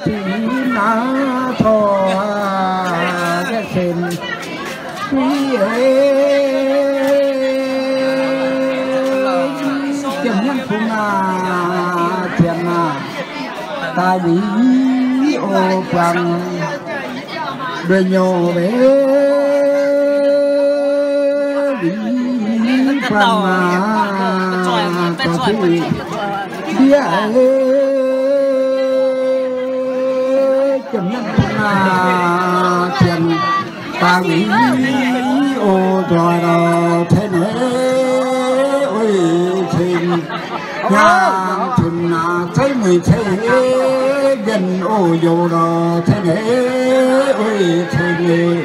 chỉ na thọ cái xin quý chẳng nhân phụng thiền ta bị ô bằng đời nhô bé bị bằng có khi bia chẳng nhân phụng thiền ta bị ô rồi thế này ôi thình nhà thình thấy người thấy gần ô dù đó thế này ôi thình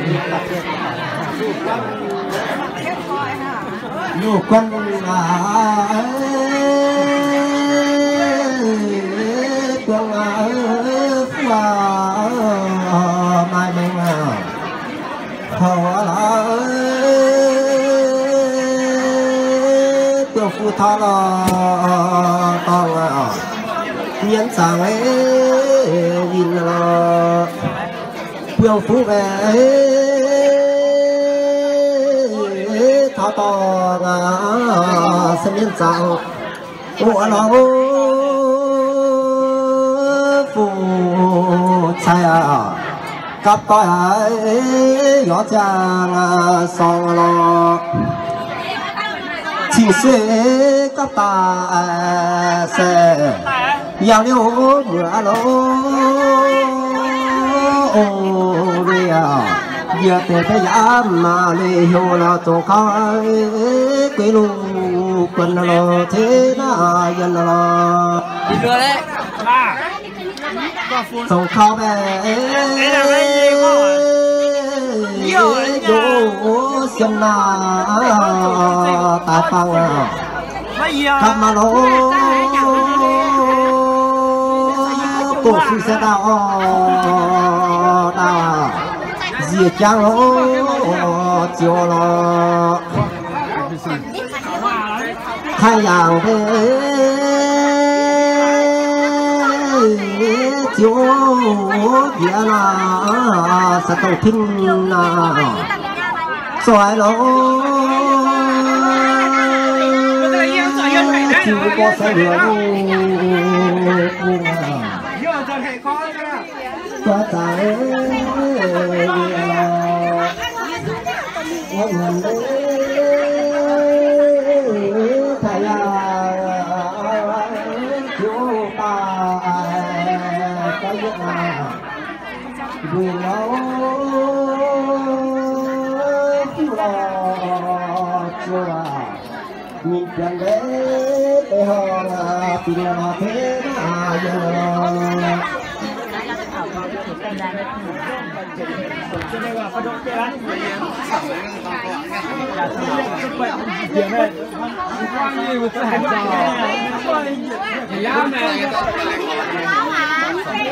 nhiều con mai bên họ là tiêu phu thọ là to là nhẫn sáng ấy nhìn là tiêu phu về thọ to là xem nhẫn sáng của nó phù sai cặp coi ấy gió chàng song lo chỉ sẽ cặp ta sẽ giao lưu bữa lố ô đi giờ để thấy dám mà đi hồ là tổ khai quê lu quân lo thế na dân lo đi đưa đấy sông khao về vô xem na tại phòng các mà nó cổ sư sẽ đào diệt trang nó chiều nó hai dạng thế chiếu địa là sẽ tổ thinh là xoài nó chỉ có sẽ được có tại thầy chiếu ta có biết vì nó chiếu lo chưa mình chẳng để họ là tình là thế nào giờ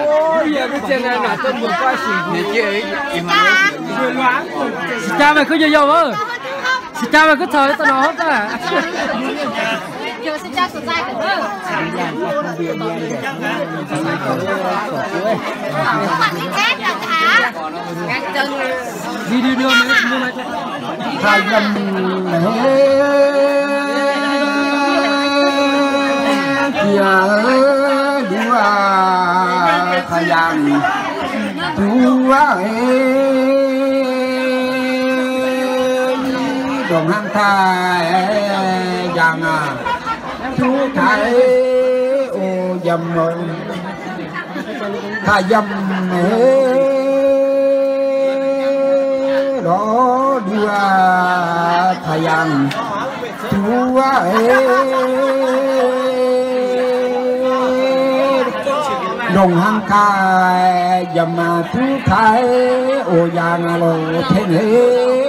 ôi giờ cái chuyện này là trong một quá trình cha mày cứ vô vô cha mày cứ thời tao nói hết à giờ xin cha sửa sai cả đi đưa mày hai năm kia đua thời gian đua đồng hàng thai rằng chú thai ô dầm thai dầm đó đua thời gian chú đồng hàng thai dầm chú thai ô giang lô thế này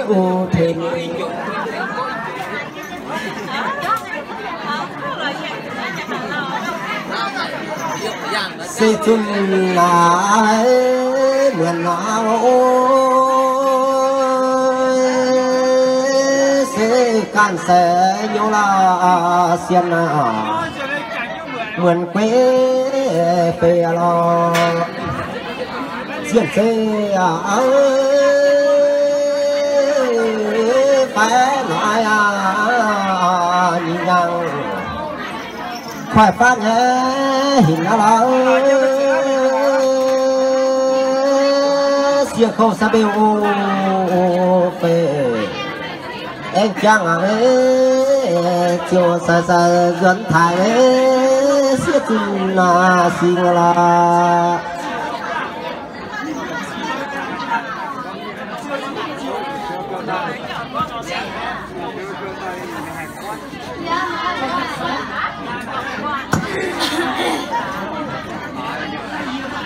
ô thế này si chung lại nguyện nào sẽ can sẽ vô là xiên nguyện quê về lo diện xe phải nói nhìn rằng khoai phát nhé hình là xiên khâu sa bêu về em chàng ấy chiều sa dẫn thái xiết là xin là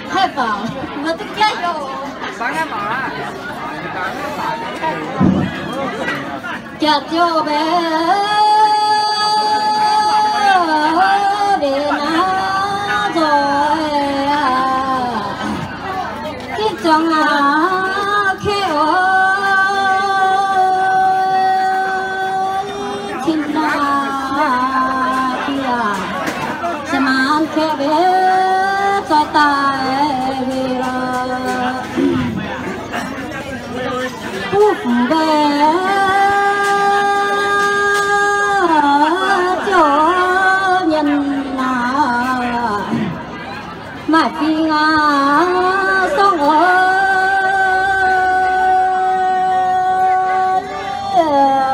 hết vào nó tức chết rồi chợt cho bé để nó rồi cái trong khéo chín kia sẽ mang khéo bé cho ta về về cho nhân mà khi ngã sông ơi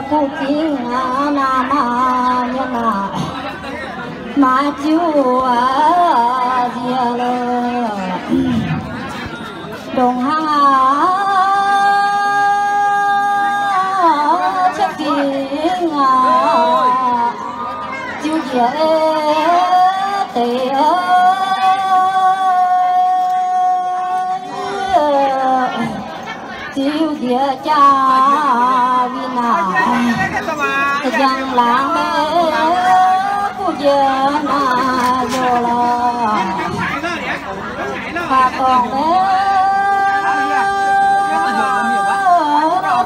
phụ chính nam nhân mà chúa diệt đồng hàng chú dễ tề chú dễ cha vì nào chẳng lãng mê cô dễ na vô lo và còn bé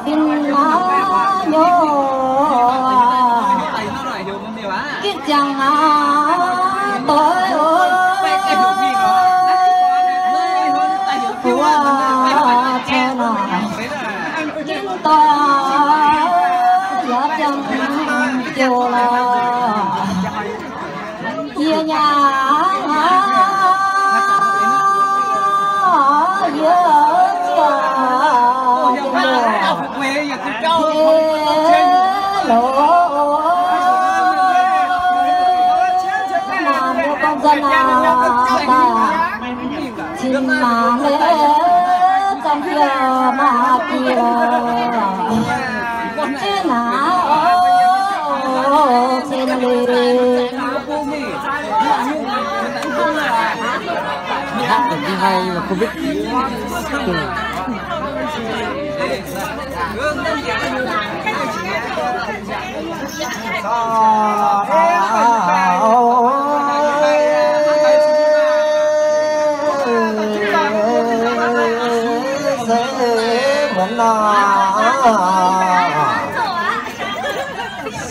bình na nhô chẳng tối ơi qua thế nào chúng ta giờ chẳng chiều là chia nhà xin mà lễ trong kia mà kia chứ nào xin đi hát được như hay mà không biết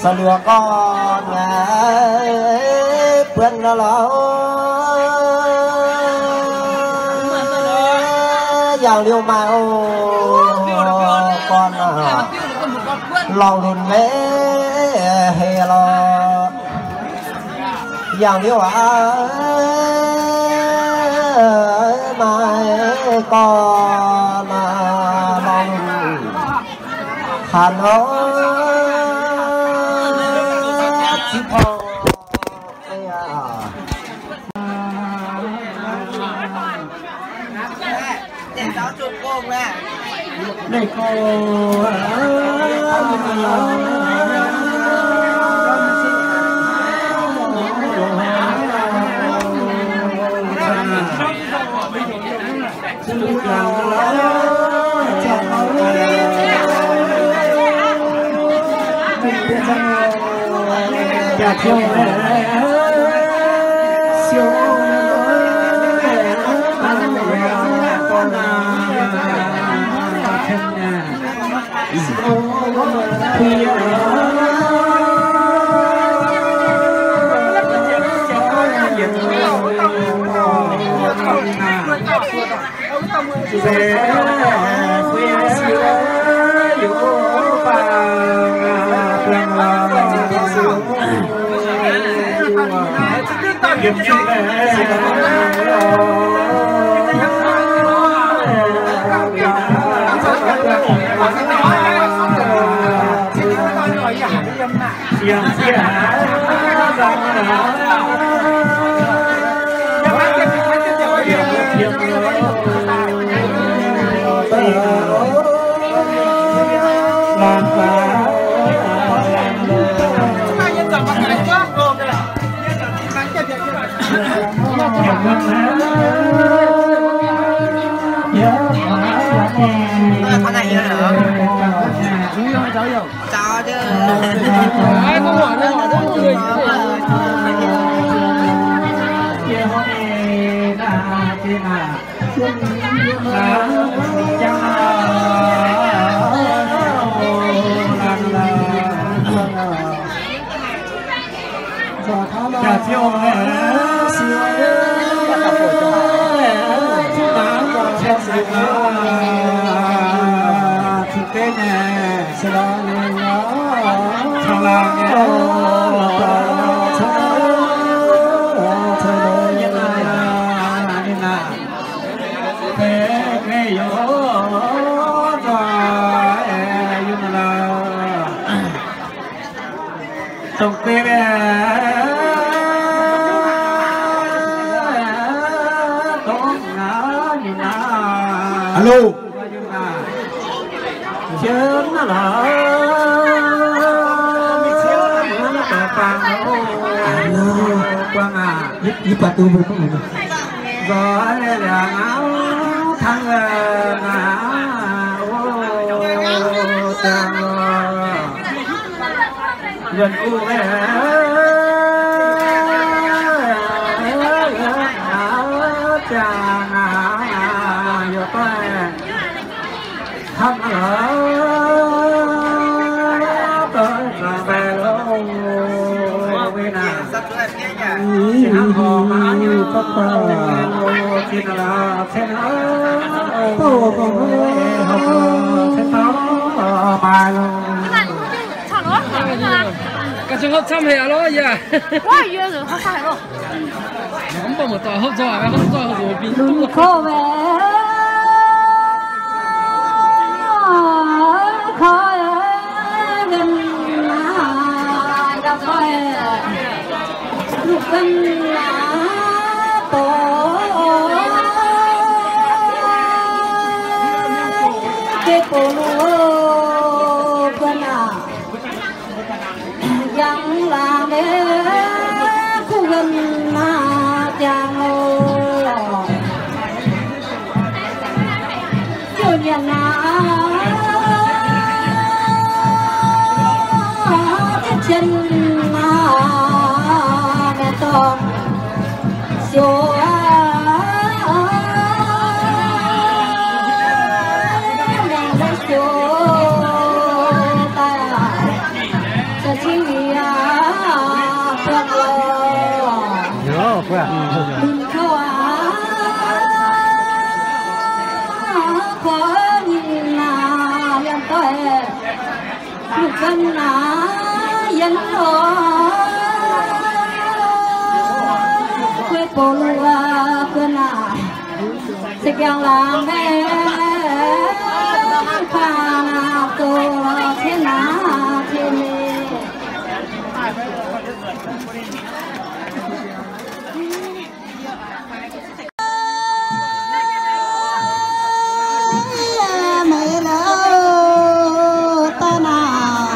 sao lừa con quên nó lỡ giàu liêu mai con lòng lùn lễ hè lo giàu liêu mai con lòng Hà Nội đây cô chả chiều siêu con thì Alo. Chớm là quang à Giúp bà tôi không được. rồi là áo thăng chàng gần u áo chàng giờ tôi thăng ở tới về lâu bên nào chỉ hăng hò mà như tất cả chỉ là thế nào tô còn học thế đó bài luôn cái trường hợp chăm hè đó dạ quá yêu rồi khó khăn rồi không bao một tòa hấp giỏi không giỏi rồi bị đừng khô về khói gần đã khói lúc gần tổ cái cổ lúa gần chẳng là mẹ khu gần chàng cho nhận chân mẹ con số đèn lấy số ta cho chi con Nhớ quá. đừng khâu khó nhìn em tôi lúc gần dân đó quê bồ lúa quên sẽ kéo làm mẹ pha nào tô thế nào thế này mẹ lỡ ta nào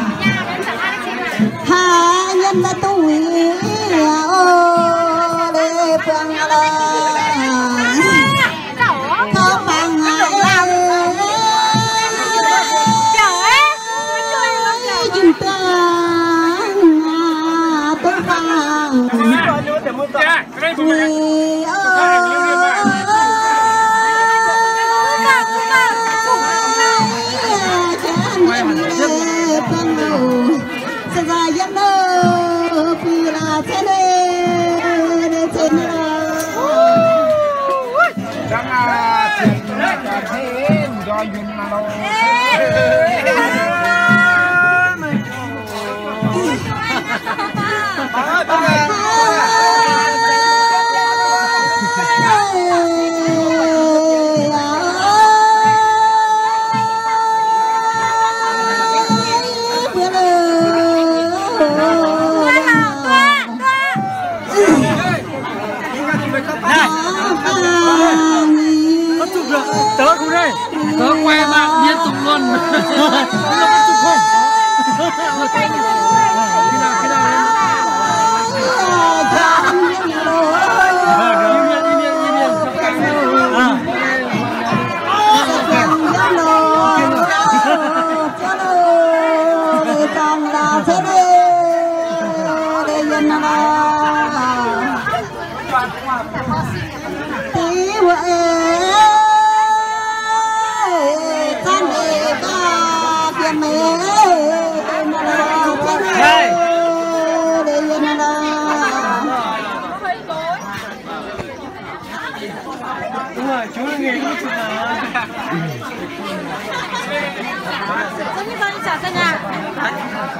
hai nhân đã tuổi để phương lời có bằng dùm tên tôi bằng người ra dân đâu vì là thế này thế nào Tớ cũng đây, tớ quay bạn liên tục luôn. Nó vẫn chụp không? Khi nào im Chú nghề cũng chụp Giống như con đi trả ra nhà.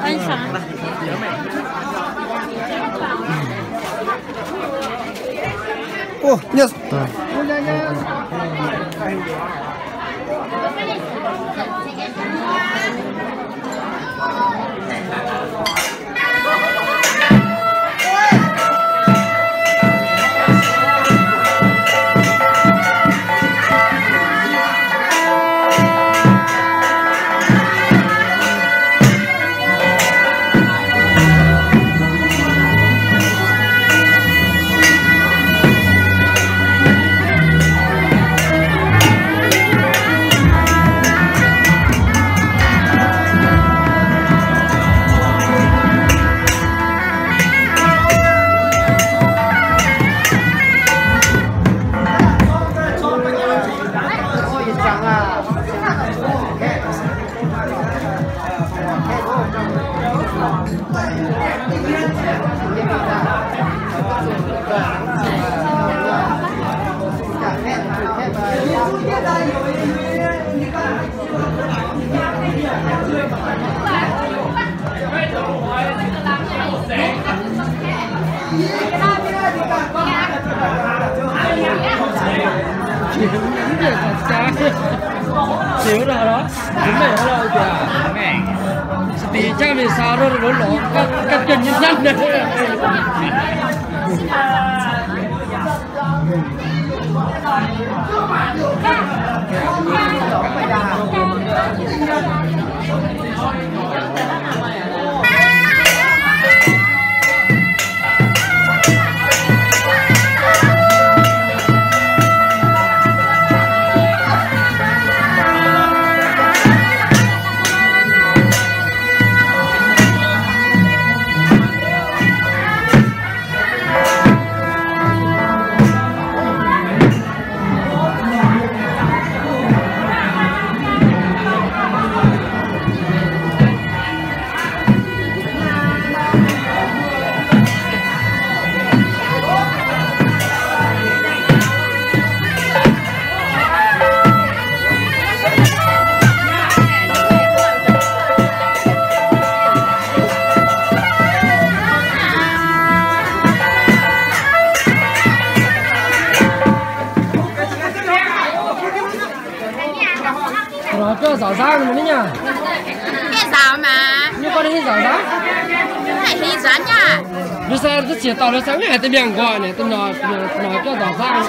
Anh trả. Oh, yes. Xíu nào đó, chúng mày ở đâu kìa? Thì chắc vì sao đó nó lỗ các chân nhân dân đấy. Nó cho rau rau rồi đấy nhá. Cái rau mà. Nhưng con đi rau rau. Này thì rán nha. Bây giờ nó chỉ tao nó sáng ngày tới miệng gọi này, tôi nói cho rau rau.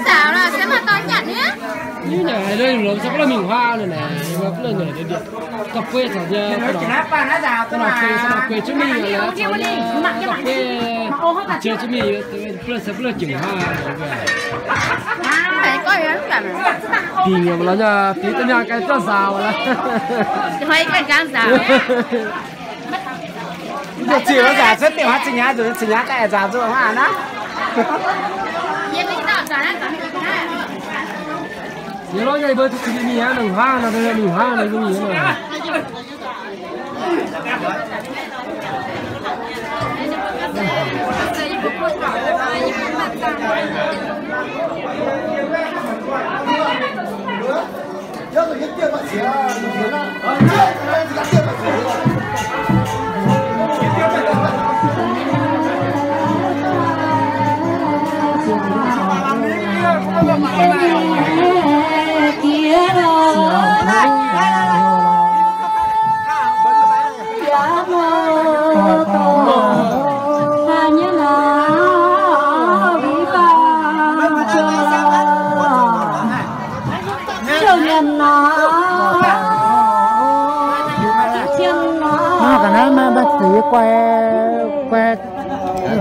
Rau là sẽ mà tôi nhận nhé. Như nhà này đây nó sẽ có là mình hoa này này, nó có là người đây được. Cà phê thằng nhà cái đó cà phê chứ mình là cà phê chưa chứ mình bây giờ bây giờ chỉnh hoa. Phải coi hết cả. Thì nhiều là nhà tí tới nhà cái cho rào là. Thôi cái gan rau. Được chỉ nó giả rất tiểu hát trình hát rồi trình hát tại giả rồi hả nó. Nếu nói ngày bơi thì chỉ mình ăn đừng hoa là đây mình hoa này cái gì mà.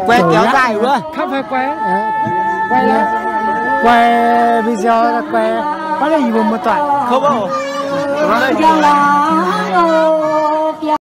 que kéo dài luôn không phải que video là que có gì một toại không đâu